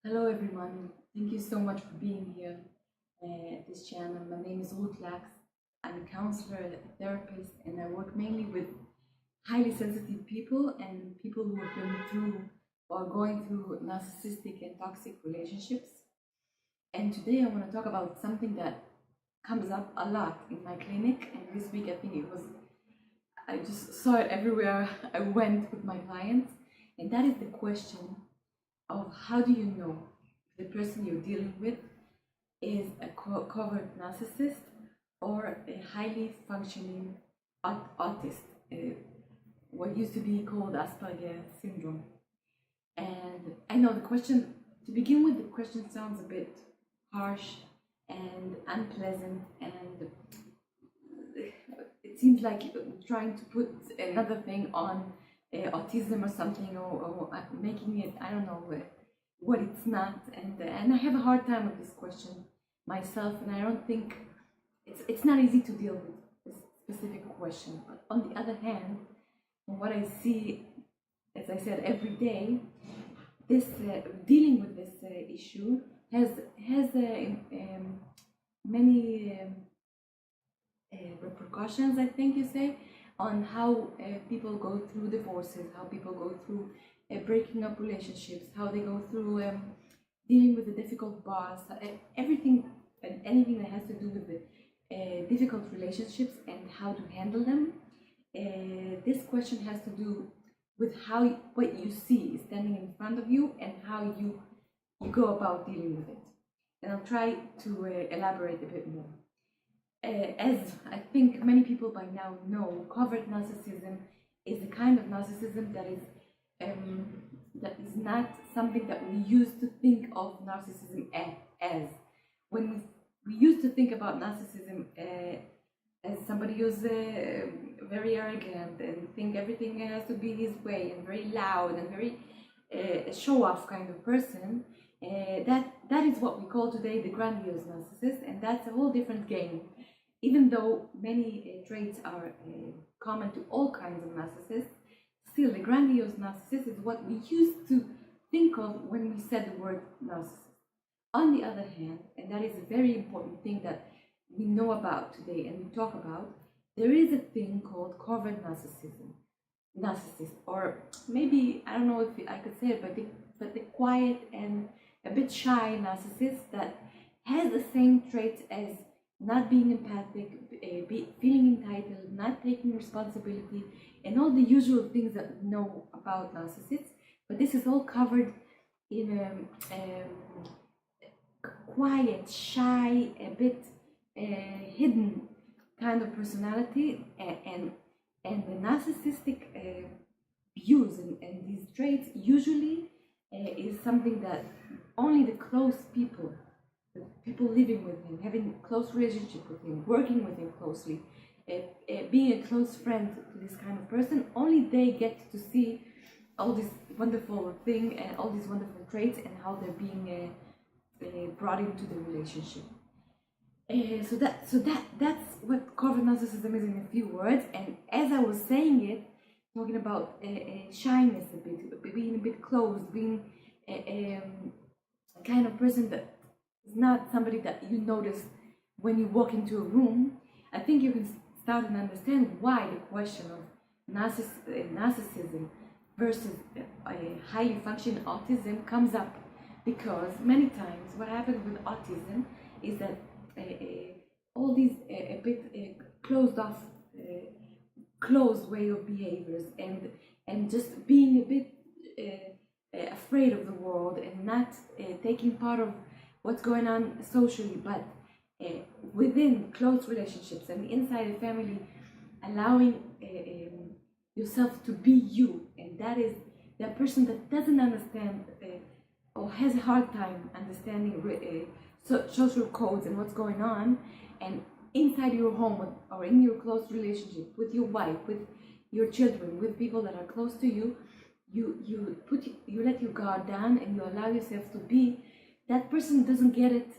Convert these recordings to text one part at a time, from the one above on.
Hello everyone, thank you so much for being here at this channel. My name is Ruth Lax. I'm a counselor, a therapist, and I work mainly with highly sensitive people and people who have been through or going through narcissistic and toxic relationships. And today I want to talk about something that comes up a lot in my clinic, and this week I just saw it everywhere I went with my clients, and that is the question of how do you know if the person you're dealing with is a covert narcissist or a highly functioning autist, what used to be called Asperger syndrome. And I know to begin with, the question sounds a bit harsh and unpleasant, and it seems like trying to put another thing on autism or something, or making it, I don't know, what it's not. And I have a hard time with this question myself, and I don't think it's not easy to deal with this specific question. But on the other hand, from what I see, as I said, every day, this dealing with this issue has many repercussions, I think you say, on how people go through divorces, how people go through breaking up relationships, how they go through dealing with a difficult boss, everything and anything that has to do with the difficult relationships and how to handle them. This question has to do with what you see is standing in front of you and how you go about dealing with it. And I'll try to elaborate a bit more. As I think many people by now know, covert narcissism is the kind of narcissism that is not something that we used to think of narcissism as. When we used to think about narcissism as somebody who's very arrogant and think everything has to be his way and very loud and very show-off kind of person, that is what we call today the grandiose narcissist, and that's a whole different game. Even though many traits are common to all kinds of narcissists, still the grandiose narcissist is what we used to think of when we said the word narcissist. On the other hand, and that is a very important thing that we know about today and we talk about, there is a thing called covert narcissist, or maybe, I don't know if I could say it, but the quiet and a bit shy narcissist that has the same traits as not being empathic, feeling entitled, not taking responsibility, and all the usual things that we know about narcissists. But this is all covered in a quiet, shy, a bit hidden kind of personality, and the narcissistic views and these traits usually is something that only the close people, the people living with him, having a close relationship with him, working with him closely, being a close friend to this kind of person, only they get to see all this wonderful thing and all these wonderful traits and how they're being brought into the relationship. So that's what covert narcissism is in a few words. And as I was saying it, talking about shyness a bit, being a bit closed, being a kind of person that is not somebody that you notice when you walk into a room, I think you can start and understand why the question of narcissism versus a highly functioning autism comes up. Because many times what happens with autism is that all these a bit closed off, closed way of behaviors, and just being a bit afraid of the world and not taking part of what's going on socially, but within close relationships and inside a family, allowing yourself to be you. And that is that person that doesn't understand or has a hard time understanding social codes and what's going on, and inside your home or in your close relationship with your wife, with your children, with people that are close to you, you let your guard down and you allow yourself to be. That person doesn't get it,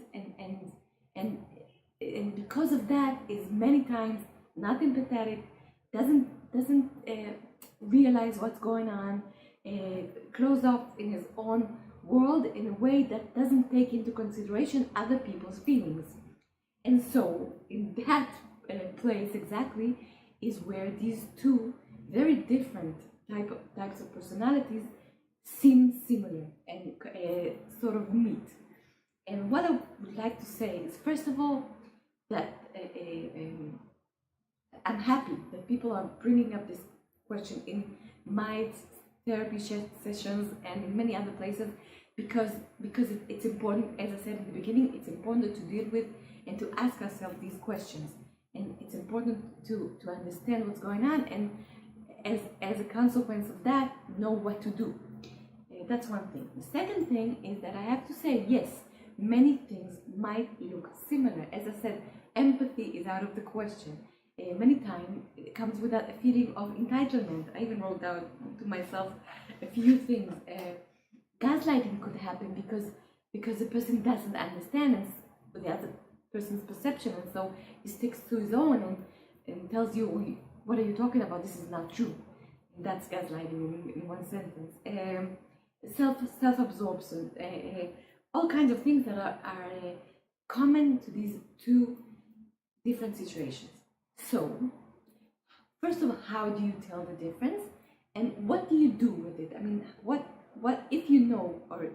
and because of that is many times not empathetic, doesn't realize what's going on, closed off in his own world in a way that doesn't take into consideration other people's feelings. And so, in that place exactly is where these two very different types of personalities seem similar and sort of meet. And what I would like to say is, first of all, that I'm happy that people are bringing up this question in my therapy sessions and in many other places, because it's important. As I said in the beginning, it's important to deal with and to ask ourselves these questions, and it's important to understand what's going on, and as a consequence of that, know what to do. That's one thing. The second thing is that I have to say, yes, many things might look similar. As I said, empathy is out of the question. Many times it comes with a feeling of entitlement. I even wrote down to myself a few things. Gaslighting could happen because the person doesn't understand the other person's perception, and so he sticks to his own and tells you, what are you talking about? This is not true. And that's gaslighting in one sentence. Self-absorption, all kinds of things that are common to these two different situations. So, first of all, how do you tell the difference, and what do you do with it? I mean, what if you know, or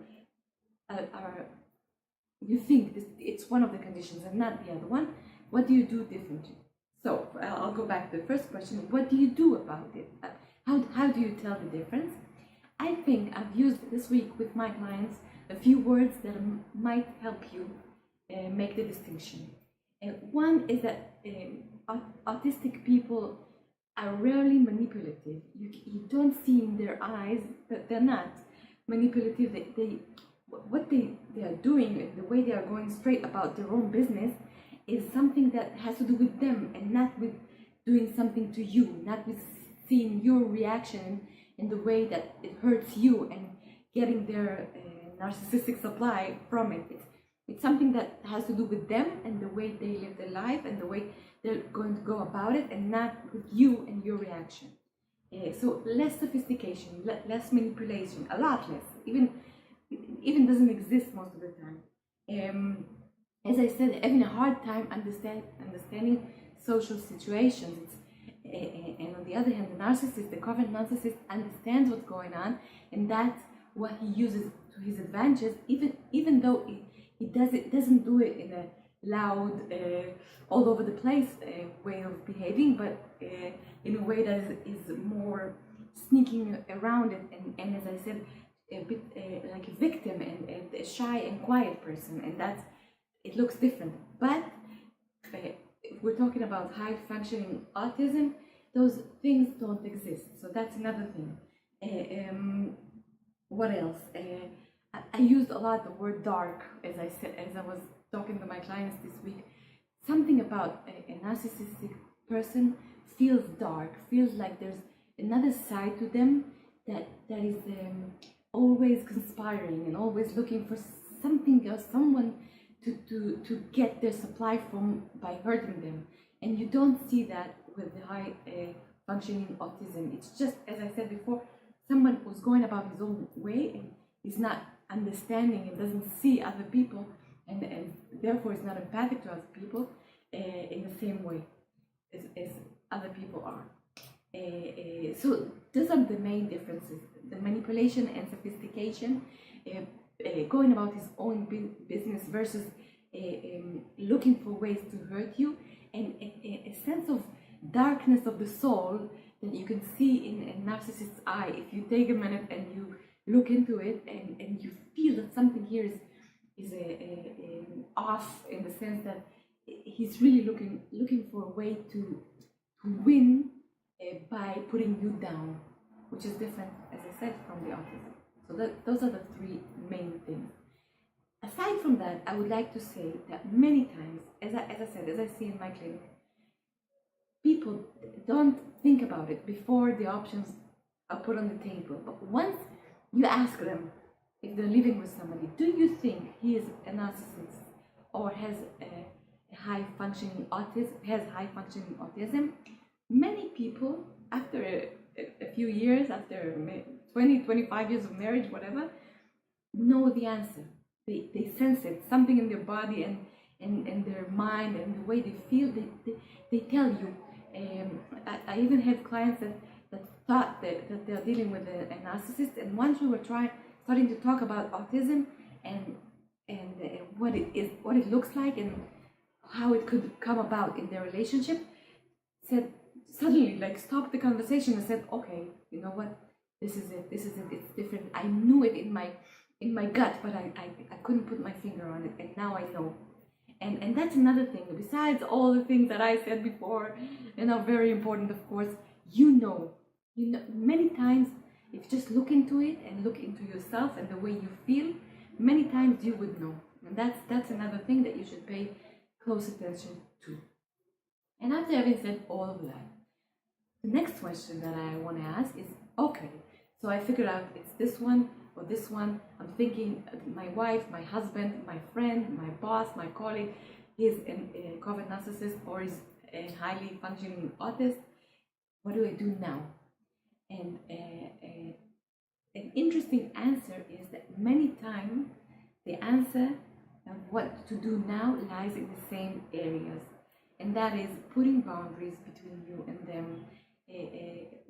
you think it's one of the conditions and not the other one? What do you do differently? So I'll go back to the first question. What do you do about it? How do you tell the difference? I think I've used this week with my clients a few words that might help you make the distinction. One is that autistic people are rarely manipulative. You don't see in their eyes that they're not manipulative. What they are doing and the way they are going straight about their own business is something that has to do with them, and not with doing something to you, not with seeing your reaction in the way that it hurts you and getting their narcissistic supply from it. It's something that has to do with them and the way they live their life and the way they're going to go about it, and not with you and your reaction. So less sophistication, less manipulation, a lot less. Even doesn't exist most of the time. As I said, having a hard time understanding social situations. And on the other hand, the narcissist, the covert narcissist, understands what's going on, and that's what he uses to his advantage, even though he doesn't do it in a loud, all over the place way of behaving, but in a way that is more sneaking around it, and as I said, a bit like a victim and a shy and quiet person, and it looks different. But if we're talking about high functioning autism, those things don't exist. So that's another thing. What else? I used a lot the word dark, as I was talking to my clients this week. Something about a narcissistic person feels dark, feels like there's another side to them that is always conspiring and always looking for something or someone to get their supply from by hurting them. And you don't see that with the high functioning autism. It's just, as I said before, someone who's going about his own way and is not understanding and doesn't see other people, and therefore is not empathic to other people in the same way as other people are. So those are the main differences: the manipulation and sophistication, going about his own business versus looking for ways to hurt you, and a sense of darkness of the soul that you can see in a narcissist's eye if you take a minute and you look into it, and you feel that something here is off, in the sense that he's really looking for a way to win by putting you down, which is different, as I said, from the autism. So those are the three main things. Aside from that, I would like to say that many times, as I see in my clinic, people don't think about it before the options are put on the table. But once you ask them if they're living with somebody, do you think he is a narcissist or has high functioning autism? Many people, after a few years, after 20, 25 years of marriage, whatever, know the answer. They sense it, something in their body and their mind and the way they feel, they tell you. I even have clients that thought that they're dealing with a narcissist, and once we were starting to talk about autism and what it is, what it looks like, and how it could come about in their relationship, said suddenly, like, stopped the conversation and said, okay, you know what, this is it, it's different. I knew it in my gut, but I couldn't put my finger on it, and now I know. And that's another thing, besides all the things that I said before and are very important, of course. You know, many times, if you just look into it and look into yourself and the way you feel, many times you would know. And that's another thing that you should pay close attention to. And after having said all of that, the next question that I want to ask is, okay, so I figured out it's this one or this one. I'm thinking my wife, my husband, my friend, my boss, my colleague is a covert narcissist or is a highly functioning autist. What do I do now? And an interesting answer is that many times the answer of what to do now lies in the same areas, and that is putting boundaries between you and them,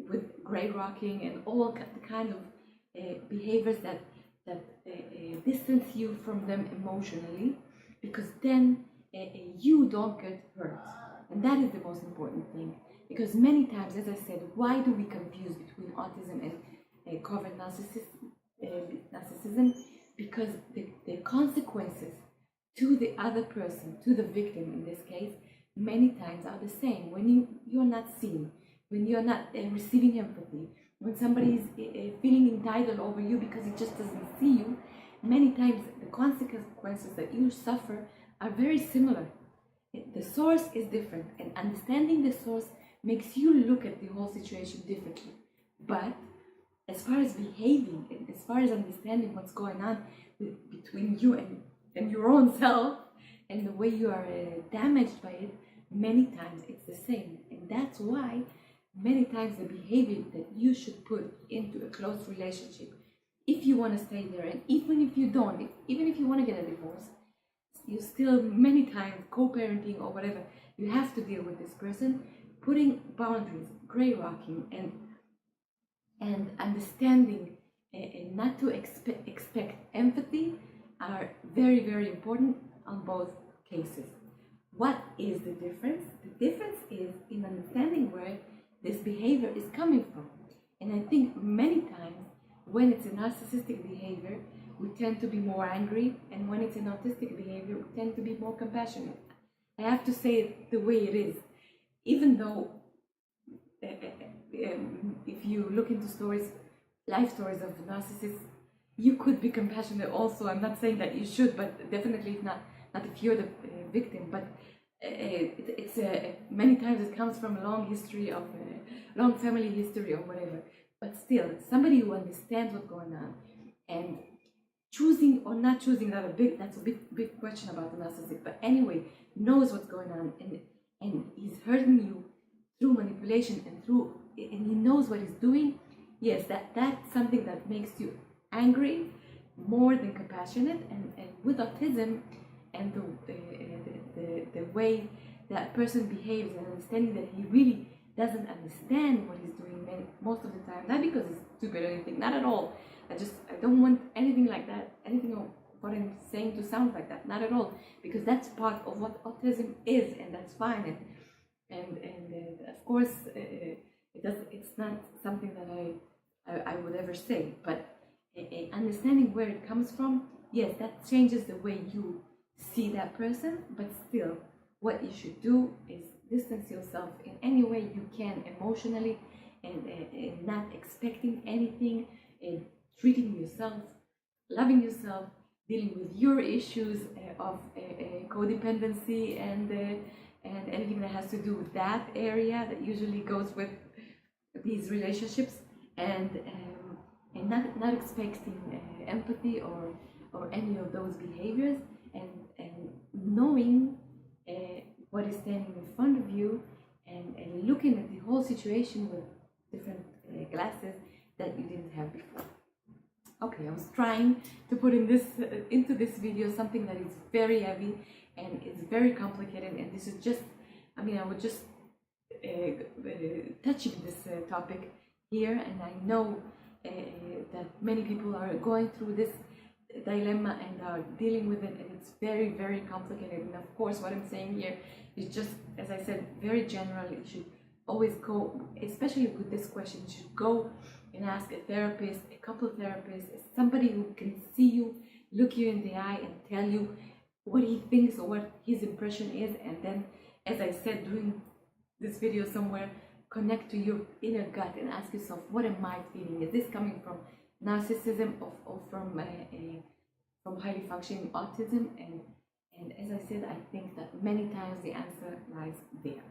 with gray rocking and all the kind of behaviors that distance you from them emotionally, because then you don't get hurt. And that is the most important thing, because many times, as I said, why do we confuse between autism and covert narcissism? Because the consequences to the other person, to the victim in this case, many times are the same. When you're not seen, when you're not receiving empathy, when somebody is feeling entitled over you because he just doesn't see you, many times the consequences that you suffer are very similar. The source is different, and understanding the source makes you look at the whole situation differently. But as far as behaving, and as far as understanding what's going on between you and your own self, and the way you are damaged by it, many times it's the same. And that's why many times the behavior that you should put into a close relationship, if you want to stay there, and even if you don't, even if you want to get a divorce, you still many times co-parenting or whatever, you have to deal with this person. Putting boundaries, gray rocking, and understanding and not to expect empathy are very, very important on both cases. What is the difference? The difference is in understanding where this behavior is coming from. And I think many times when it's a narcissistic behavior, we tend to be more angry, and when it's an autistic behavior, we tend to be more compassionate. I have to say it the way it is, even though if you look into life stories of narcissists, you could be compassionate also. I'm not saying that you should, but definitely not if you're the victim. But it's many times it comes from a long history of long family history or whatever. But still, somebody who understands what's going on and choosing or not choosing, that's a big question about the narcissist. But anyway, knows what's going on and he's hurting you through manipulation and he knows what he's doing. Yes, that's something that makes you angry more than compassionate. And with autism and the way that person behaves, and understanding that he really doesn't understand what he's doing most of the time, not because he's stupid or anything, not at all. I don't want anything like that, anything of what I'm saying to sound like that, not at all, because that's part of what autism is, and that's fine. And of course, it's not something that I would ever say, but understanding where it comes from, yes, that changes the way you see that person. But still, what you should do is distance yourself in any way you can emotionally, and not expecting anything, and treating yourself, loving yourself, dealing with your issues of codependency and anything that has to do with that area that usually goes with these relationships, and not expecting empathy or any of those behaviors, and knowing what is standing in front of you, and looking at the whole situation with different glasses that you didn't have before. Okay, I was trying to put in this into this video something that is very heavy and it's very complicated, and this is just, I mean, I was just touching this topic here, and I know that many people are going through this dilemma and are dealing with it, and it's very, very complicated. And of course, what I'm saying here is just, as I said, very general. You should always go, especially with this question, you should go and ask a therapist, a couple of therapists, somebody who can see you, look you in the eye, and tell you what he thinks or what his impression is. And then, as I said during this video somewhere, connect to your inner gut and ask yourself, what am I feeling? Is this coming from narcissism or from highly functioning autism? And as I said, I think that many times the answer lies there.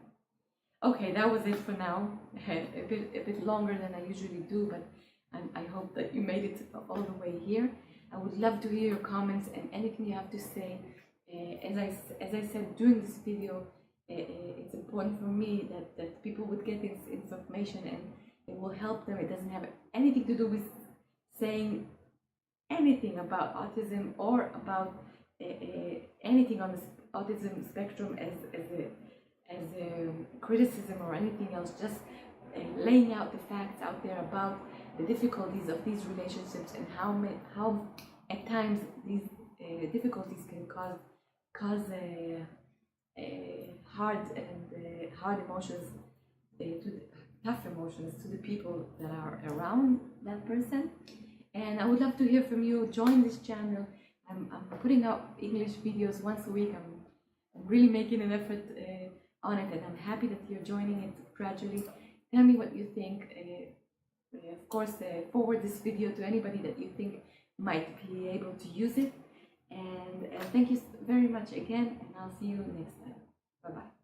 Okay, that was it for now. A bit longer than I usually do, but I hope that you made it all the way here. I would love to hear your comments and anything you have to say. As I said during this video, it's important for me that people would get this information and it will help them. It doesn't have anything to do with saying anything about autism or about anything on the autism spectrum as a criticism or anything else, just laying out the facts out there about the difficulties of these relationships and how at times these difficulties can cause hard emotions, tough emotions to the people that are around that person. And I would love to hear from you. Join this channel. I'm putting out English videos once a week. I'm really making an effort on it, and I'm happy that you're joining it gradually. Tell me what you think. Of course, forward this video to anybody that you think might be able to use it. And thank you very much again, and I'll see you next time. Bye-bye.